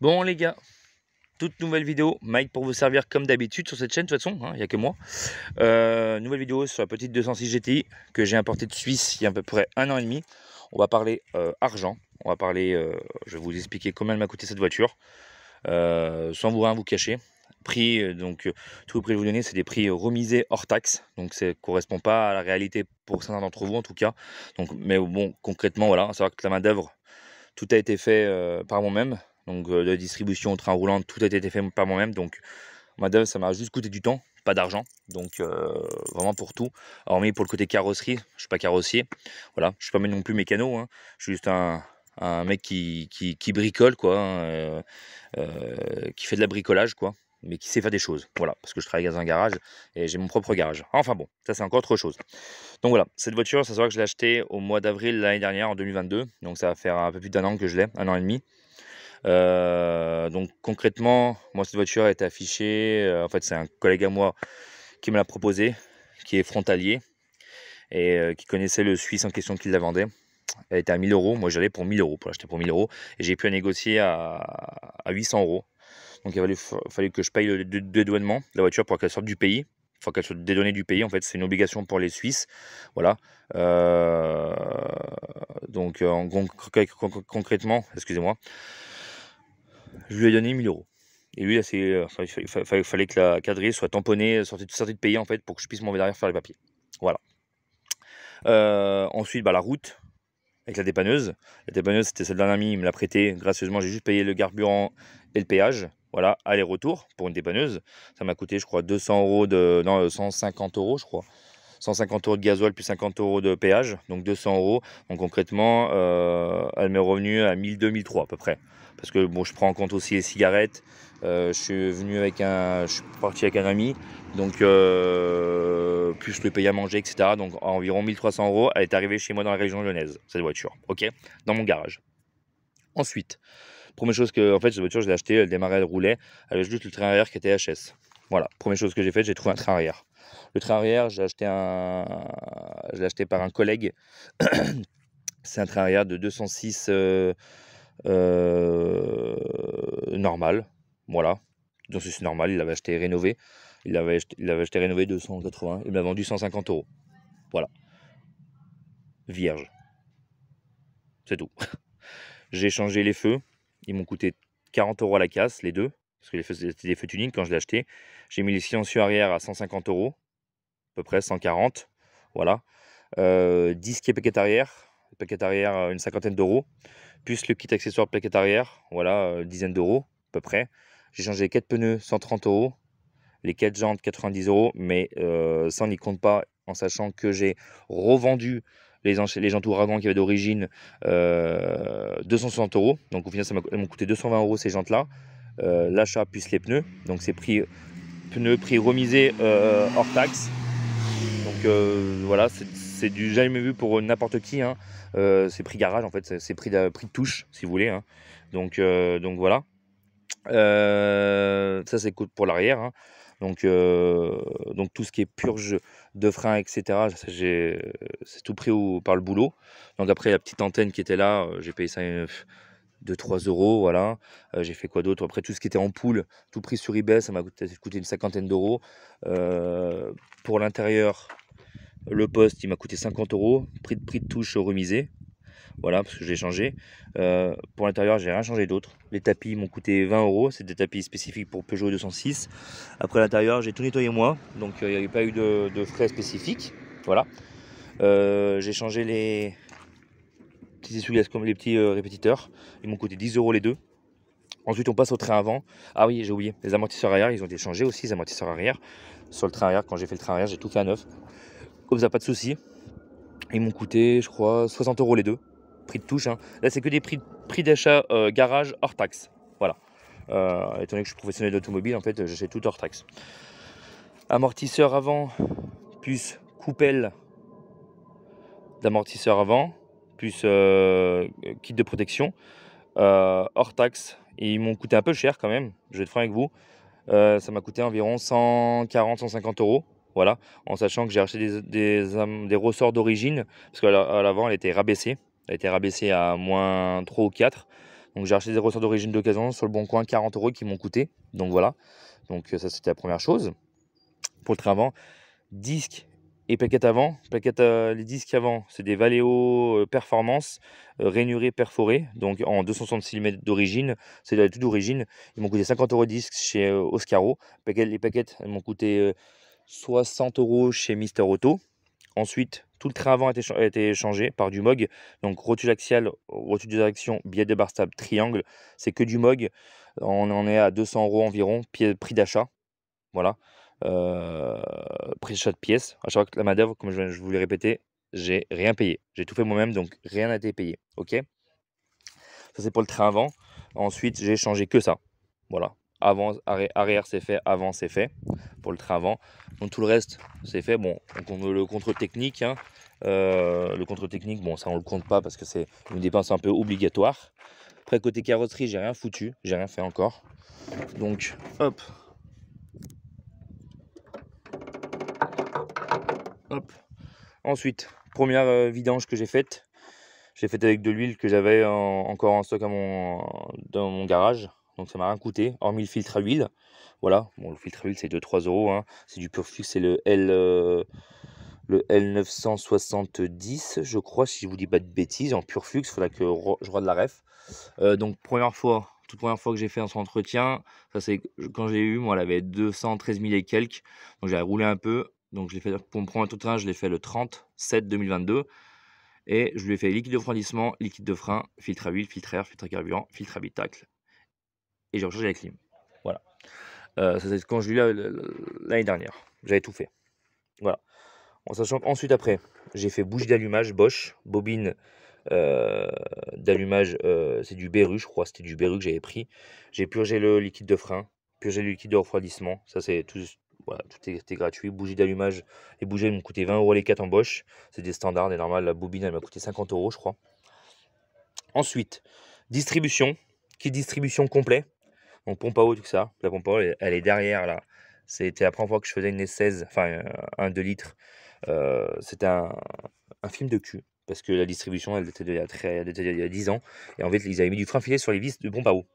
Bon les gars, toute nouvelle vidéo, Mike pour vous servir comme d'habitude sur cette chaîne de toute façon, il n'y a que moi. Nouvelle vidéo sur la petite 206 GTI que j'ai importée de Suisse il y a à peu près 1 an et demi. On va parler argent, on va parler, je vais vous expliquer combien elle m'a coûté cette voiture, sans rien vous cacher. Prix, tous les prix que je vais vous donner, c'est des prix remisés hors taxe, donc ça ne correspond pas à la réalité pour certains d'entre vous en tout cas. Donc, mais bon, concrètement, voilà, à savoir que la main d'œuvre, tout a été fait par moi-même. Donc de la distribution au train roulant, tout a été fait par moi-même. Donc main d'œuvre, ça m'a juste coûté du temps, pas d'argent. Donc vraiment pour tout. Hormis pour le côté carrosserie, je suis pas carrossier. Voilà, je suis pas non plus mécano. Hein. Je suis juste un mec qui bricole, quoi, hein, qui fait de la bricolage, quoi, mais qui sait faire des choses. Voilà, parce que je travaille dans un garage et j'ai mon propre garage. Enfin bon, ça c'est encore autre chose. Donc voilà, cette voiture, ça se voit que je l'ai achetée au mois d'avril l'année dernière, en 2022. Donc ça va faire un peu plus d'1 an que je l'ai, 1 an et demi. Donc concrètement, moi cette voiture est affichée, en fait c'est un collègue à moi qui me l'a proposé, qui est frontalier et qui connaissait le Suisse en question qui la vendait. Elle était à 1000 euros, moi j'allais pour 1000 euros, pour l'acheter pour 1000 euros, et j'ai pu la négocier à 800 euros. Donc il fallait que je paye le dédouanement de la voiture pour qu'elle sorte du pays. Faut qu'elle soit dédouanée du pays, en fait c'est une obligation pour les Suisses, voilà. Donc concrètement, excusez-moi, je lui ai donné 1000 euros. Et lui, il fallait que la quadrille soit tamponnée, sortie de pays, en fait, pour que je puisse m'en derrière faire les papiers. Voilà. Ensuite, la route avec la dépanneuse. La dépanneuse, c'était celle d'un ami, il me l'a prêté gracieusement. J'ai juste payé le carburant et le péage. Voilà, aller-retour pour une dépanneuse. Ça m'a coûté, je crois, 200 euros non, 150 euros, je crois. 150 euros de gasoil plus 50 euros de péage, donc 200 euros. Donc concrètement, elle m'est revenue à 1002-1003 à peu près. Parce que bon, je prends en compte aussi les cigarettes. Je suis parti avec un ami, donc plus le payer à manger, etc. Donc à environ 1300 euros, elle est arrivée chez moi dans la région lyonnaise, cette voiture, ok, dans mon garage. Ensuite, première chose que, en fait, cette voiture, je l'ai achetée, elle démarrait, elle roulait, elle avait juste le train arrière qui était HS. Voilà, première chose que j'ai faite, j'ai trouvé un train arrière. Le train arrière, je l'ai acheté par un collègue. C'est un train arrière de 206 normal, voilà. 206 normal, il l'avait acheté rénové. Il l'avait acheté rénové 280, il m'a vendu 150 euros. Voilà, vierge, c'est tout. J'ai changé les feux, ils m'ont coûté 40 euros à la casse, les deux, parce que les feux, c'était des feux tuning quand je l'ai acheté. J'ai mis les silencieux arrière à 150 euros, à peu près 140, voilà. 10 qui est plaquette arrière, une cinquantaine d'euros, plus le kit accessoire plaquette arrière, voilà, dizaine d'euros, à peu près. J'ai changé les 4 pneus, 130 euros, les 4 jantes, 90 euros, mais ça, on n'y compte pas, en sachant que j'ai revendu les jantes Ouragan qui avaient d'origine 260 euros. Donc au final, elles m'ont coûté 220 euros ces jantes-là. L'achat plus les pneus. Donc c'est prix remisé hors taxe. Donc voilà, c'est du jamais vu pour n'importe qui. Hein. C'est prix garage en fait, c'est prix de touche si vous voulez. Hein. Donc voilà. Ça c'est coûte pour l'arrière. Hein. Donc tout ce qui est purge de frein, etc. C'est tout pris par le boulot. Donc après la petite antenne qui était là, j'ai payé ça 2-3 euros, voilà. J'ai fait quoi d'autre? Après tout ce qui était ampoule, tout pris sur eBay, ça m'a coûté une cinquantaine d'euros. Pour l'intérieur, le poste, il m'a coûté 50 euros. Prix de touche remisé. Voilà, parce que j'ai changé. Pour l'intérieur, j'ai rien changé d'autre. Les tapis m'ont coûté 20 euros. C'est des tapis spécifiques pour Peugeot 206. Après l'intérieur, j'ai tout nettoyé moi. Donc il n'y avait pas eu de frais spécifiques. Voilà. J'ai changé les petits essuie-glaces comme les petits répétiteurs. Ils m'ont coûté 10 euros les deux. Ensuite, on passe au train avant. Ah oui, j'ai oublié. Les amortisseurs arrière, ils ont été changés aussi, les amortisseurs arrière. Sur le train arrière, quand j'ai fait le train arrière, j'ai tout fait à neuf. Comme ça, pas de souci. Ils m'ont coûté, je crois, 60 euros les deux. Prix de touche. Hein. Là, c'est que des prix d'achat garage hors taxe. Voilà. Étant donné que je suis professionnel d'automobile, en fait, j'achète tout hors taxe. Amortisseur avant, plus coupelle d'amortisseur avant, plus kit de protection, hors taxe. Et ils m'ont coûté un peu cher quand même, je vais être franc avec vous. Ça m'a coûté environ 140-150 euros. Voilà, en sachant que j'ai acheté des ressorts d'origine, parce qu'à l'avant, elle était rabaissée. Elle était rabaissée à moins 3 ou 4. Donc j'ai acheté des ressorts d'origine d'occasion sur le bon coin, 40 € qui m'ont coûté. Donc voilà, donc ça c'était la première chose. Pour le train avant, disques et plaquettes avant. Les disques avant, c'est des Valeo Performance rainurés perforés, donc en 266 mm d'origine. C'est de la toute d'origine. Ils m'ont coûté 50 € disques chez Oscaro. Les plaquettes, elles m'ont coûté 60 € chez Mister Auto. Ensuite, tout le train avant a été changé par du MOG. Donc rotule axiale, rotule de direction, billet de barre stable, triangle. C'est que du MOG. On en est à 200 € environ, prix d'achat. Voilà. Prix d'achat de pièces. À chaque fois que la main-d'œuvre, comme je vous l'ai répété, j'ai rien payé. J'ai tout fait moi-même, donc rien n'a été payé. Ok. Ça, c'est pour le train avant. Ensuite, j'ai changé que ça. Voilà. Avant, arrière, c'est fait. Avant, c'est fait. Pour le train avant. Donc tout le reste, c'est fait. Bon, donc le contrôle technique. Hein. Le contrôle technique, bon, ça, on le compte pas parce que c'est une dépense un peu obligatoire. Après, côté carrosserie, j'ai rien foutu. J'ai rien fait encore. Donc, hop. Hop. Ensuite, première vidange que j'ai faite. J'ai faite avec de l'huile que j'avais encore en stock dans mon garage. Donc ça m'a rien coûté, hormis le filtre à huile. Voilà, bon, le filtre à huile c'est 2-3 €. Hein. C'est du Purflux, c'est le L970, je crois, si je vous dis pas de bêtises, en Purflux. Il faudra que je rode la ref. Donc toute première fois que j'ai fait son entretien, ça c'est quand je l'ai eu, moi elle avait 213 000 et quelques. Donc j'avais roulé un peu. Donc je l'ai fait pour me prendre un tout train, je l'ai fait le 30/7/2022. Et je lui ai fait liquide de refroidissement, liquide de frein, filtre à huile, filtre à air, filtre à carburant, filtre à habitacle. Et j'ai rechargé la clim. Voilà. Ça c'est quand je l'ai eu l'année dernière. J'avais tout fait. Voilà. En sachant qu'ensuite après, j'ai fait bougie d'allumage Bosch, bobine d'allumage, c'est du Beru, je crois, c'était du Beru que j'avais pris. J'ai purgé le liquide de frein, purgé le liquide de refroidissement. Ça c'est tout. Voilà, tout était gratuit. Bougie d'allumage, les bougies elles m'ont coûté 20 € les 4 en Bosch. C'est des standards, des normales. La bobine elle m'a coûté 50 €, je crois. Ensuite, distribution, kit distribution complet. Donc pompe à eau, tout ça. La pompe à eau, elle est derrière là. C'était la première fois que je faisais une S16, enfin un 2 litres. C'était un film de cul. Parce que la distribution, elle était il y a 10 ans. Et en fait, ils avaient mis du frein filé sur les vis de pompe à eau.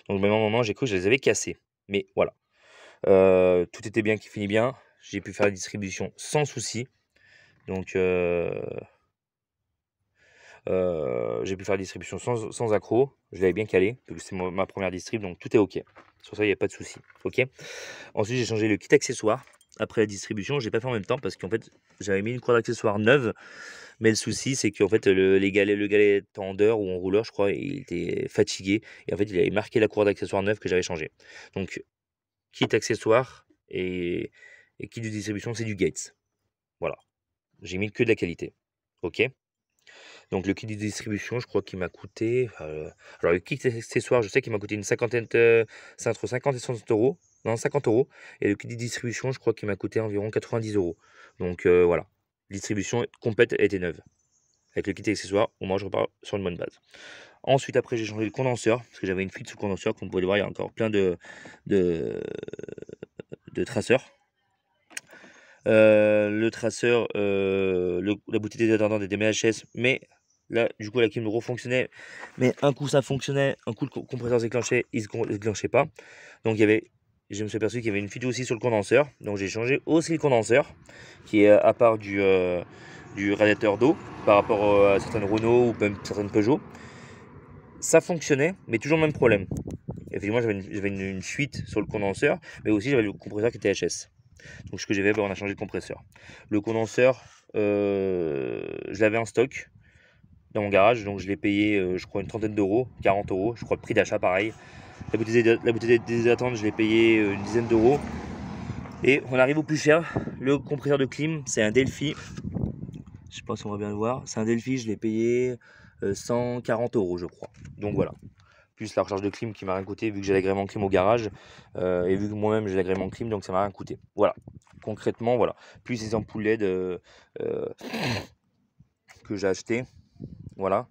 Donc, au même moment, j'ai cru que je les avais cassés. Mais voilà. Tout était bien, qui finit bien. J'ai pu faire la distribution sans souci. Donc, j'ai pu faire la distribution sans accroc. Je l'avais bien calé, parce que c'est ma première distrib, donc tout est OK. Sur ça, il n'y a pas de souci. OK. Ensuite, j'ai changé le kit accessoire. Après la distribution, je l'ai pas fait en même temps parce qu'en fait, j'avais mis une cour d'accessoires neuve. Mais le souci, c'est qu'en fait, le galet tendeur ou enrouleur, je crois, il était fatigué. Et en fait, il avait marqué la cour d'accessoires neuve que j'avais changé. Donc, kit accessoire et kit de distribution, c'est du Gates. Voilà. J'ai mis que de la qualité. OK. Donc le kit de distribution, je crois qu'il m'a coûté. Alors le kit accessoire, je sais qu'il m'a coûté une cinquantaine, c'est entre 50 et 60 €. Non, 50 €. Et le kit de distribution, je crois qu'il m'a coûté environ 90 €. Donc voilà. Distribution complète était neuve. Avec le kit accessoire, au moins je repars sur une bonne base. Ensuite, après, j'ai changé le condenseur, parce que j'avais une fuite sous le condenseur. Comme vous pouvez le voir, il y a encore plein de traceurs. Le traceur, la bouteille détendante des MHS, mais là, du coup, la clim refonctionnait. Mais un coup, ça fonctionnait, un coup, le compresseur se déclenchait, il se déclenchait pas. Donc, je me suis aperçu qu'il y avait une fuite aussi sur le condenseur. Donc, j'ai changé aussi le condenseur, qui est à part du radiateur d'eau, par rapport à certaines Renault ou même certaines Peugeot. Ça fonctionnait, mais toujours le même problème. Effectivement, j'avais une fuite sur le condenseur, mais aussi j'avais le compresseur qui était HS. Donc ce que j'ai fait, on a changé de compresseur. Le condenseur, je l'avais en stock dans mon garage, donc je l'ai payé, je crois, une trentaine d'euros, 40 €, je crois le prix d'achat pareil. La bouteille déshydratante, je l'ai payé une dizaine d'euros. Et on arrive au plus cher, le compresseur de clim, c'est un Delphi. Je sais pas si on va bien le voir, c'est un Delphi, je l'ai payé 140 €, je crois. Donc voilà. Plus la recharge de clim qui m'a rien coûté vu que j'ai l'agrément clim au garage et vu que moi-même j'ai l'agrément clim, donc ça m'a rien coûté. Voilà, concrètement, voilà. Plus ces ampoules LED que j'ai acheté, voilà.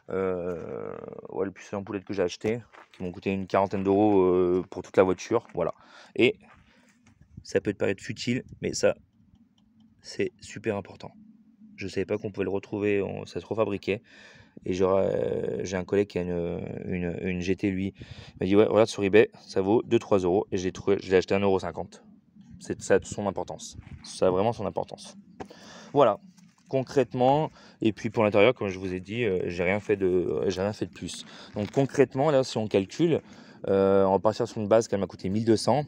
Ouais, plus ces ampoules LED que j'ai acheté qui m'ont coûté une quarantaine d'euros pour toute la voiture, voilà. Et ça peut te paraître futile, mais ça, c'est super important. Je savais pas qu'on pouvait le retrouver, ça se refabriquait. Et j'ai un collègue qui a une GT, lui. Il m'a dit, ouais, regarde sur eBay, ça vaut 2-3 euros. Et je l'ai acheté à 1,50 €. Ça a son importance. Ça a vraiment son importance. Voilà, concrètement. Et puis pour l'intérieur, comme je vous ai dit, j'ai rien fait de plus. Donc concrètement, là, si on calcule, on va partir sur une base qui m'a coûté 1200,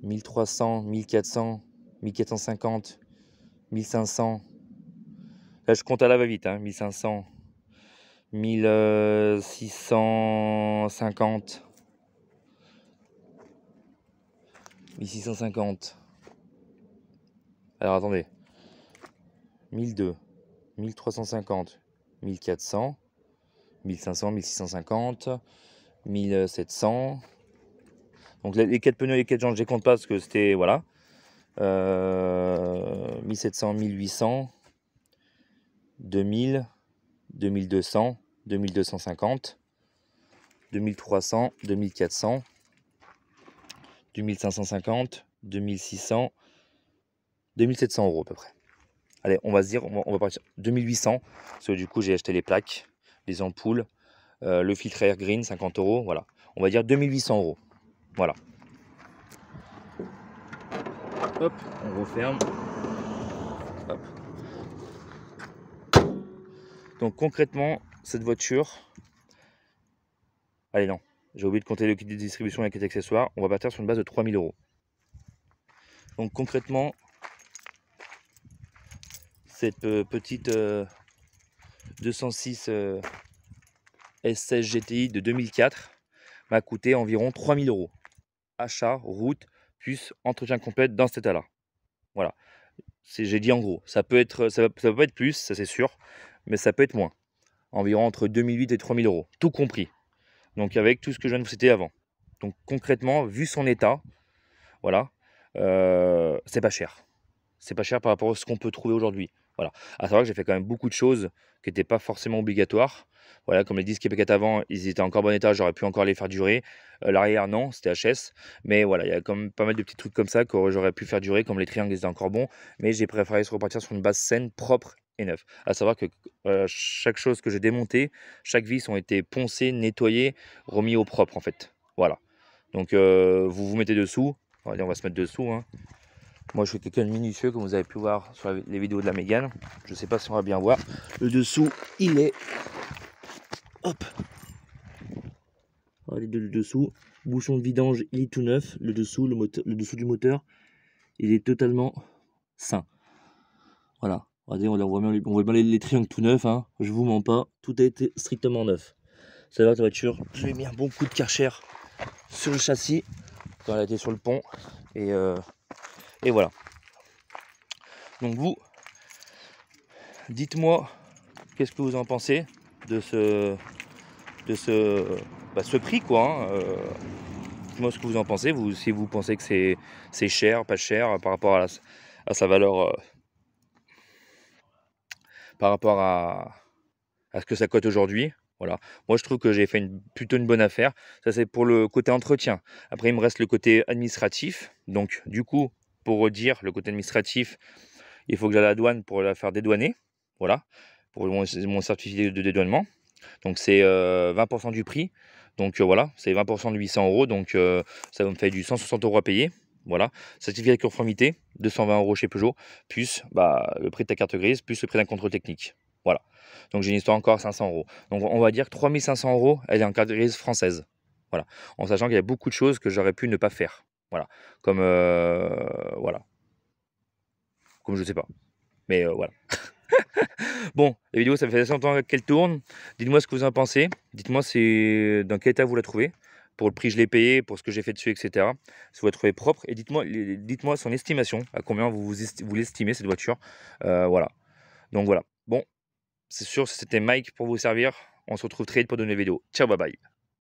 1300, 1400, 1450, 1500. Là, je compte à la va-vite, hein, 1500, 1650, 1650. Alors attendez, 1002, 1350, 1400, 1500, 1650, 1700. Donc les 4 pneus et les 4 jantes, je les compte pas parce que c'était, voilà. 1700, 1800, 2000, 2200, 2250, 2300, 2400, 2550, 2600, 2700 € à peu près. Allez, on va se dire, on va partir 2800, parce que du coup j'ai acheté les plaques, les ampoules, le filtre air green, 50 €, voilà. On va dire 2800 €, voilà. Hop, on referme. Hop. Donc concrètement, cette voiture, allez non, j'ai oublié de compter le kit de distribution et les kits accessoires, on va partir sur une base de 3000 €. Donc concrètement, cette petite 206 S16 GTI de 2004 m'a coûté environ 3000 €. Achat, route, plus entretien complet dans cet état-là. Voilà, j'ai dit en gros. Ça peut pas être plus, ça c'est sûr, mais ça peut être moins. Environ entre 2008 et 3000 €, tout compris. Donc avec tout ce que je viens de vous citer avant. Donc concrètement, vu son état, voilà, c'est pas cher. C'est pas cher par rapport à ce qu'on peut trouver aujourd'hui. Voilà. À savoir que j'ai fait quand même beaucoup de choses qui n'étaient pas forcément obligatoires. Voilà, comme les disques Epcat avant, ils étaient en encore bon état, j'aurais pu encore les faire durer. L'arrière, non, c'était HS. Mais voilà, il y a quand même pas mal de petits trucs comme ça que j'aurais pu faire durer, comme les triangles, ils étaient encore bons. Mais j'ai préféré se repartir sur une base saine, propre et neuve. À savoir que chaque chose que j'ai démontée, chaque vis ont été poncées, nettoyées, remis au propre en fait. Voilà. Donc vous vous mettez dessous. On va se mettre dessous, hein. Moi je suis quelqu'un de minutieux comme vous avez pu voir sur les vidéos de la Mégane. Je ne sais pas si on va bien voir. Le dessous il est... Hop. Regardez le dessous. Bouchon de vidange il est tout neuf. Le dessous, le dessous du moteur il est totalement sain. Voilà. Regardez, on voit bien les triangles tout neufs, hein. Je vous mens pas. Tout a été strictement neuf. C'est la voiture. Je lui ai mis un bon coup de Karcher sur le châssis quand elle était sur le pont. Et voilà. Donc vous, dites-moi qu'est-ce que vous en pensez de ce prix quoi, hein. Dites-moi ce que vous en pensez, si vous pensez que c'est cher, pas cher par rapport à sa valeur, par rapport à ce que ça coûte aujourd'hui. Voilà. Moi je trouve que j'ai fait plutôt une bonne affaire. Ça c'est pour le côté entretien. Après il me reste le côté administratif. Donc du coup, pour redire le côté administratif, il faut que j'aille à la douane pour la faire dédouaner. Voilà, pour mon certificat de dédouanement. Donc c'est 20% du prix. Donc voilà, c'est 20% de 800 €. Donc ça me fait du 160 € à payer. Voilà, certificat de conformité, 220 € chez Peugeot, plus le prix de ta carte grise, plus le prix d'un contrôle technique. Voilà, donc j'ai une histoire encore à 500 €. Donc on va dire 3500 €, elle est en carte grise française. Voilà, en sachant qu'il y a beaucoup de choses que j'aurais pu ne pas faire. Voilà, comme voilà, comme je sais pas, mais voilà. Bon, la vidéo, ça fait assez longtemps qu'elle tourne. Dites-moi ce que vous en pensez. Dites-moi dans quel état vous la trouvez. Pour le prix que je l'ai payé, pour ce que j'ai fait dessus, etc. Si vous la trouvez propre. Et dites-moi son estimation. À combien vous l'estimez, cette voiture. Voilà. Donc voilà. Bon, c'est sûr, c'était Mike pour vous servir. On se retrouve très vite pour de nouvelles vidéos. Ciao, bye bye.